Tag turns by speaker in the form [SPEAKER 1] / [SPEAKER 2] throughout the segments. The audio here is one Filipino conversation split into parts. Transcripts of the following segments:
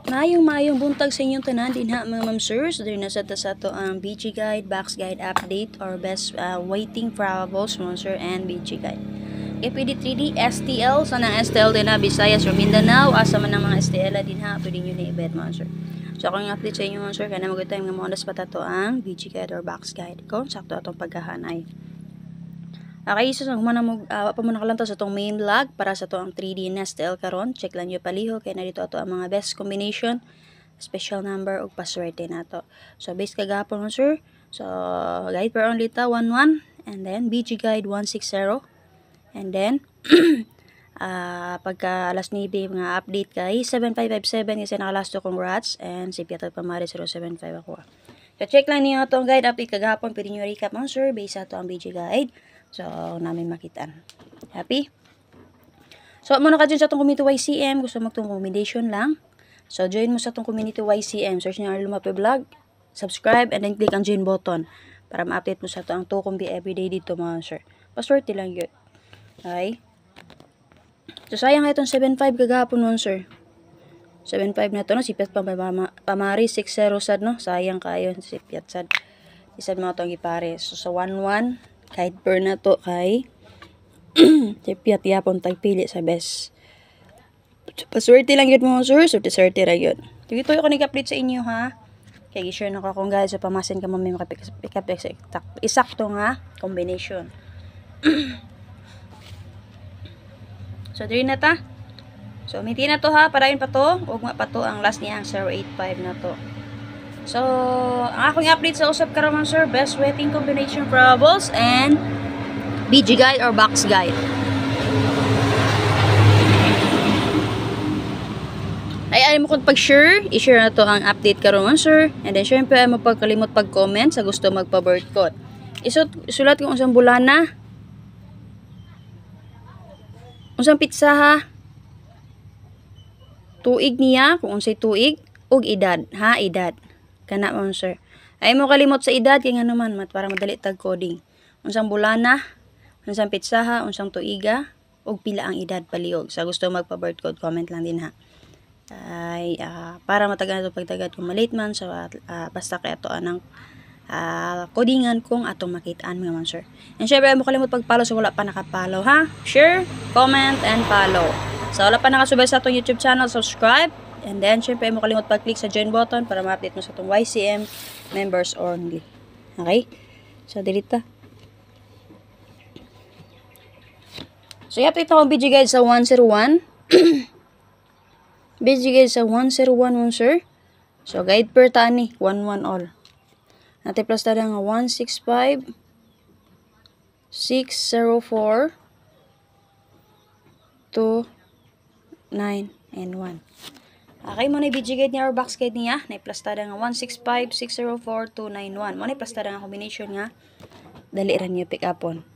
[SPEAKER 1] Maayong buntag sa inyong tanan din ha mga ma'am sirs. Diri na sa to ang BG guide, box guide update or best waiting parables monster and BG guide. FPD3D STL sana STL din na Visayas or Mindanao asa man ang mga STL din ha pwede niyo na i-bet monster. So ako yung update sa inyo monster kana magud time nga mo oras pa to ang BG guide or box guide. Kung sakto atong paghahanay. Okay, so humana mo pa mo nakalantaw sa tong main log para sa to ang 3D Nestel karon. Check lang yo paliho kay na dito ato ang mga best combination, special number ug paswerte nato. So base kagapon mo sir. So guide per only ta 11 and then BG guide 160 and then pagka alas 9 mga update kay 7557 kasi nakalasto kong rats and si Piatat Pamari 075 ako. So check lang niyo atong guide update kagapon pwede niyo recap mo sir base sa to ang BG guide. So, namin makitaan. Happy? So, muna ka dyan sa itong community YCM. Gusto mo itong recommendation lang. So, join mo sa itong community YCM. Search nyo ang Lumape Vlog. Subscribe and then click ang join button. Para ma-update mo sa ito ang Tukumbi everyday dito mga sir. Paswerte lang yun. Okay? So, sayang nga itong 7.5 kagahapon mga sir. 7.5 na ito, no? Si Piat Pamari 6.0 sad, no? Sayang kayo si Piat sad. Isad mo itong ipare. So, sa 1.1 kahit per na to kay tipiat yapon tagpili sa best. Paswerte lang yun mo sir, so swerte ra yun. Dito ako nag-update sa inyo ha. Kaya i-share na ko guys sa pamasin ka mamay makapik isakto nga combination. So diri na ta. So miti na to ha, parayon pa to, ug pa to ang last niya ang 085 na to. So, ang akong update sa usap karon sir, best waiting combination parables and BG guide or box guide. Ay mo kung pag-share, i-share na to ang update karon sir. And then syempre ay mapagkalimot pag-comment sa gusto magpa-bird code. Isulat kung unsang bulana. Unsang pitsa ha. Tuig niya, kung unsay tuig ug edad, ha, edad. Kana mo sir. Ay mo kalimot sa edad kay nga naman mat para madali tag coding. Unsang bulana, unsang pitsaha, unsang tuiga ug pila ang edad palihog. Sa gusto magpa-birth code comment lang din ha. Ay para matagan to pagtagad kung malate man so basta kay ato anang codingan kung atong makitaan mga sir. And syempre mo kalimot pag-follow so wala pa nakapollow ha. Share, comment and follow. So wala pa nakasubay sa atong YouTube channel, subscribe. And then, syempre, mo kalimot pag-click sa join button para ma-update mo sa itong YCM members only. Okay? So, delete ta. So, i-update akong BG guide sa 101. BG guide sa 101 sir. So, guide per tani. 11 all. Natin plus tada nga 165 604 2 9 and 1. Okay, mo na BG guide niya or box guide niya. Na-plastada nga 165, 604, 291. Mo na-plastada nga combination nga. Dali ran niyo pick upon.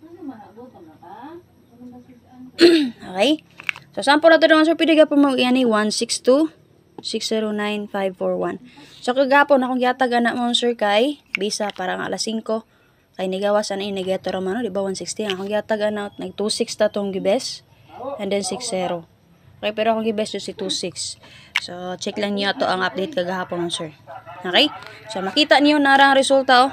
[SPEAKER 1] Okay. So, sample na ito naman sir. Pwede ka po mag-iani 162, 609, 541. So, kagapon akong yatag anak mo sir kay bisa parang alas 5. Kay nigawasan na yung negato raman. No? Diba 160? Akong yatag anak. Nag-26 ta tong gibes. And then 60. Okay, pero akong gibes si 26. So, check lang niyo to ang update kagahapon sir. Okay? So, makita niyo na ang resulta oh.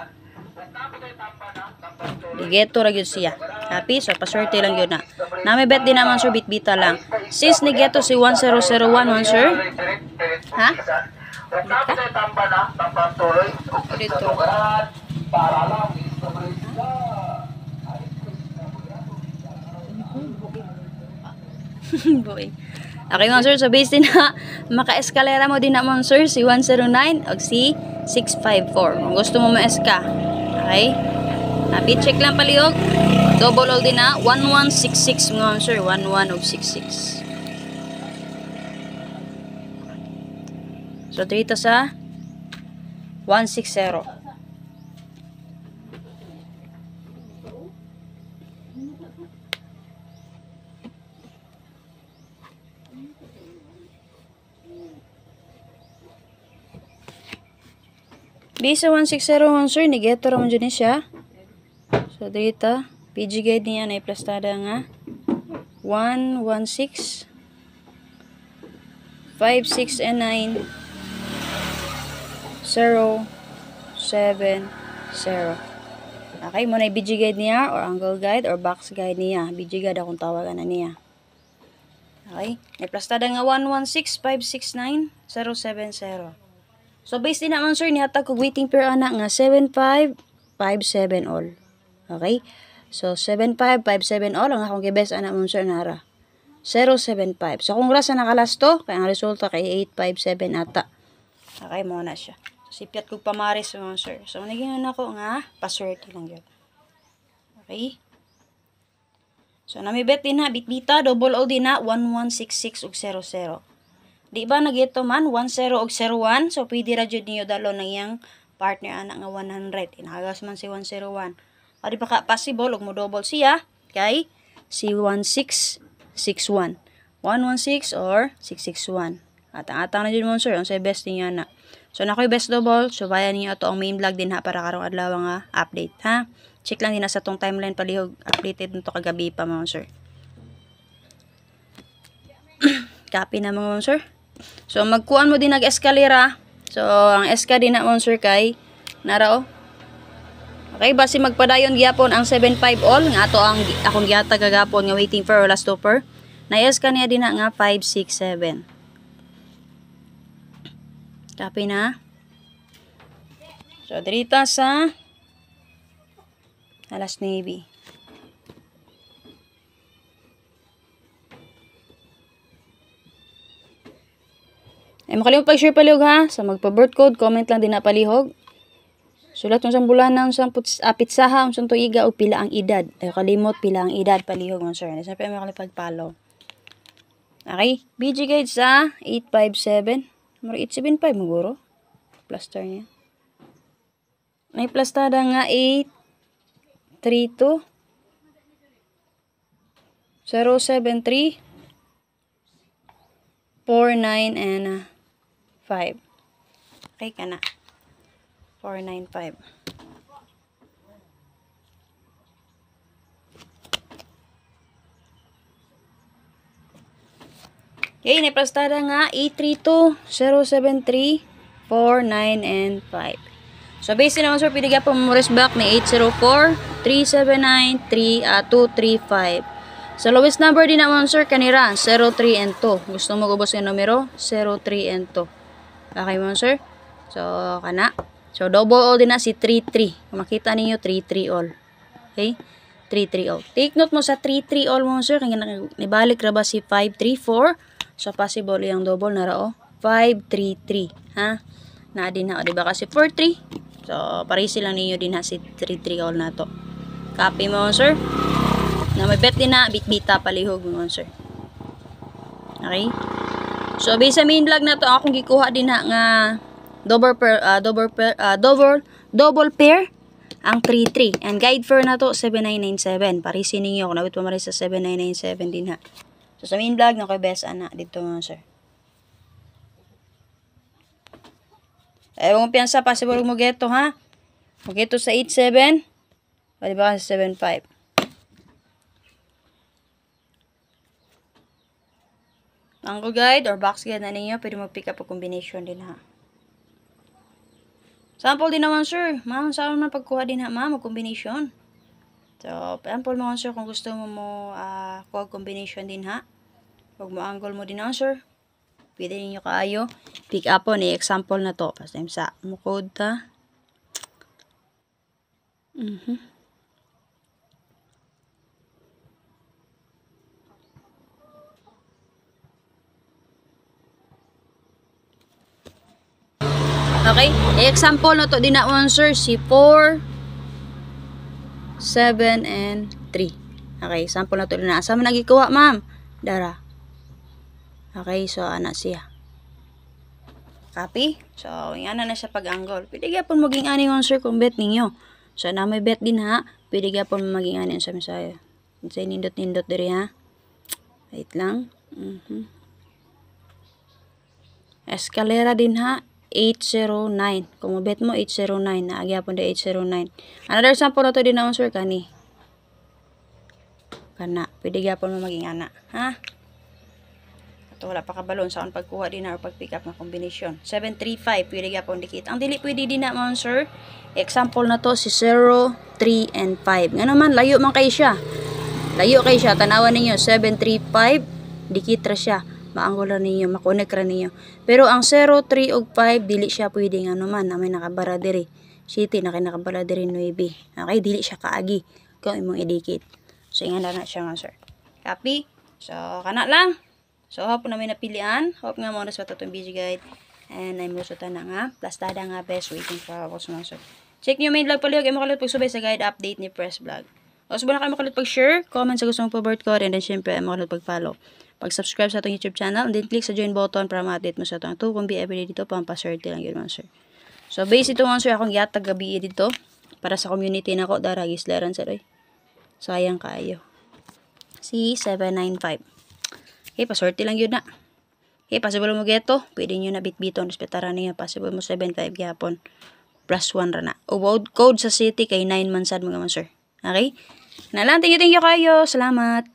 [SPEAKER 1] Digeto ra gyud siya. Happy? So, paswerte lang yun na. Nami bet din naman sir, bitbita lang. Since nigeto si 1001 sir. Ha? Dito. Boy. Okay mga sir, so based din na maka-eskalera mo din na mga sir, si 109 o si 654. Kung gusto mo ma-eska. Okay? Happy check lang palihog. Double all din na 1166 mga sir, 1166. So dito sa 160. Di sa 1601 sir, nigeto ramon dyan siya. So dito, PG guide niya na iplastada nga 1, 1, 6, 5, 6, and 9. 0, 7, 0. Okay, muna yung BG guide niya or angle guide or box guide niya. BG guide akong tawagan na niya. Okay, may plastada nga 116,569,070. So based din naman sir, nihatag ko waiting pair ana nga 7557 all. Okay, so 7557 all ang akong gibes ana mo sir nara 075. So kung rasa nakalasto, kaya ang resulta kay 857 ata. Okay, mo na siya. Sipiat kong pamaris mga sir. So, naging ako nga, paswerte lang yun. Okay? So, namibet din na, bitbita, double o din na, 1166 ug 00. Di ba, nagito man, 10 ug 01. So, pwede ra jud niyo dalo ng iyang partner anak nga 100. Inagas man si 101. O, di ba ka possible, ug mo double siya, kay si 1661. 116 or 661. At ang atang na dyan mo sir, ang sa best niya na. So, na ko'y best double. So, bayan niyo ito ang main vlog din ha para karong adlaw nga update ha. Check lang din na sa tong timeline palihog. Updated nito kagabi pa mga sir. Copy na mga sir. So, magkuhan mo din nag-eskalera. So, ang eska din na mga sir kay narao. Okay, basi magpadayon gyapon ang 75 all. Nga ato ang akong giyata kagapon nga waiting for last stopper. Na-eska niya din na nga 567. Copy na. So, dirita sa alas Navy. Ay, makalimot pag-share palihog ha. Sa magpa-birth code, comment lang din na palihog. Sulat mo sa bulanan, sa pizzaha, sa tuiga, o pila ang edad. Ay, kalimot, pila ang edad palihog mo sir. Siyempre, may makalipag-follow. Okay, BG guide sa 857. Mura 875 maguro. Plaster niya. May plastada nga 832 073 49 and 5. Okay ka na. 495. Okay, naplastada nga 832-073-49 and 5. So, based naman sir, pwede ka po memories back ni 804-379-235. So, lowest number din naman sir, kanira, 03 and 2. Gusto mo gubos ng numero? 03 and 2. Okay mo sir? So, kana. So, double all din na si 33. Kung makita ninyo, 33 all. Okay? 33 all. Take note mo sa 33 all mo sir, kaya nibalik ra ba si 534? So, possible yung double na rao. 533. Ha? Na din na. O, diba kasi 43? So, parisi lang ninyo din ha si 33 all na to. Copy mo, sir. Na may bet din na. Bitbita palihog mo, sir. Okay? So, based sa main vlog na to, akong gikuha din na nga double pair ang 33. And guide fare na to, 7997. Parisi ninyo. Kung nabit pa marin sa 7997 din ha. So, sa main vlog, nakoy best ana dito mga sir. Ewan mo piyansa, possible mo geto ha. Mo geto sa 87. O diba sa 75. Angle guide or box guide na ninyo, pwede mo pick up a combination din ha. Sample din naman sir. Ma'am, saan naman pagkuha din ha ma'am, combination. So, sample mo sir kung gusto mo kuha combination din ha. Huwag mo angle mo din sir. Pwede ninyo kaayo. Pick up po ni example na to. First time sa mo code ta. Okay? Example na to din na sir. Si 4, 7, and 3. Okay, sample na to din na. Asa man nagikuha, ma'am? Dara. Okay, so ana siya. Copy? So, yan na siya pag-angle. Pwede gyapon maging ani sir kung bet ninyo. So, na may bet din ha. Pwede gyapon maging ani sa misaya. Say nindot-nindot diri ha. Wait lang. Escalera din ha. 809. Kung mabet mo 809 na agyapon di 809. Another sample na to din na sir kani. Kana, pwede gyapon mo maging ana, ha? Ito wala pa kabalon sa pagkuha din na or pag-pick up na combination. 735 pwede gyapon dikit. Ang dili pwede din na mo sir. Example na to si 0, 3 and 5. Nga naman layo man kay siya. Layo kay siya tanawan ninyo 735 dikit ra siya. Maangulo ninyo, makonek ra ninyo. Pero ang 0, 3 ug 5 dili siya pwede nga naman na may nakabara diri. City na kay nakabara diri 9. Okay, dili siya kaagi kung imong idikit. So ingon na siya nga sir. Copy. So kana lang. So, hope na may napilian. Hope nga mo na sa itong busy guide. And I'm lusutan na nga. Plastada nga best. Waiting for our sponsor. Check nyo main vlog palihog. Ay makalit pagsubay sa guide update ni Press Vlog. O, subo na kayo makalit pag-share. Comment sa gusto mong pa-bird code. And then, syempre, ay makalit pag-follow. Pag-subscribe sa itong YouTube channel. And then, click sa join button para ma-update mo sa itong 2 kung be everyday dito. Pampaswerte lang yun, sir. So, base ito, sir. Akong yatag gabi dito. Para sa community na ko. Daragis leran, sir. Sayang kayo. C795. Okay, paswerte lang yun na. Okay, possible mo geto. Pwede nyo na bitbiton. Respetaran niya. Possible mo 7.5 gyapon. Plus 1 ra na. O, code sa city kay 9 man sad mga man, sir. Okay? Nalang, thank you kayo. Salamat.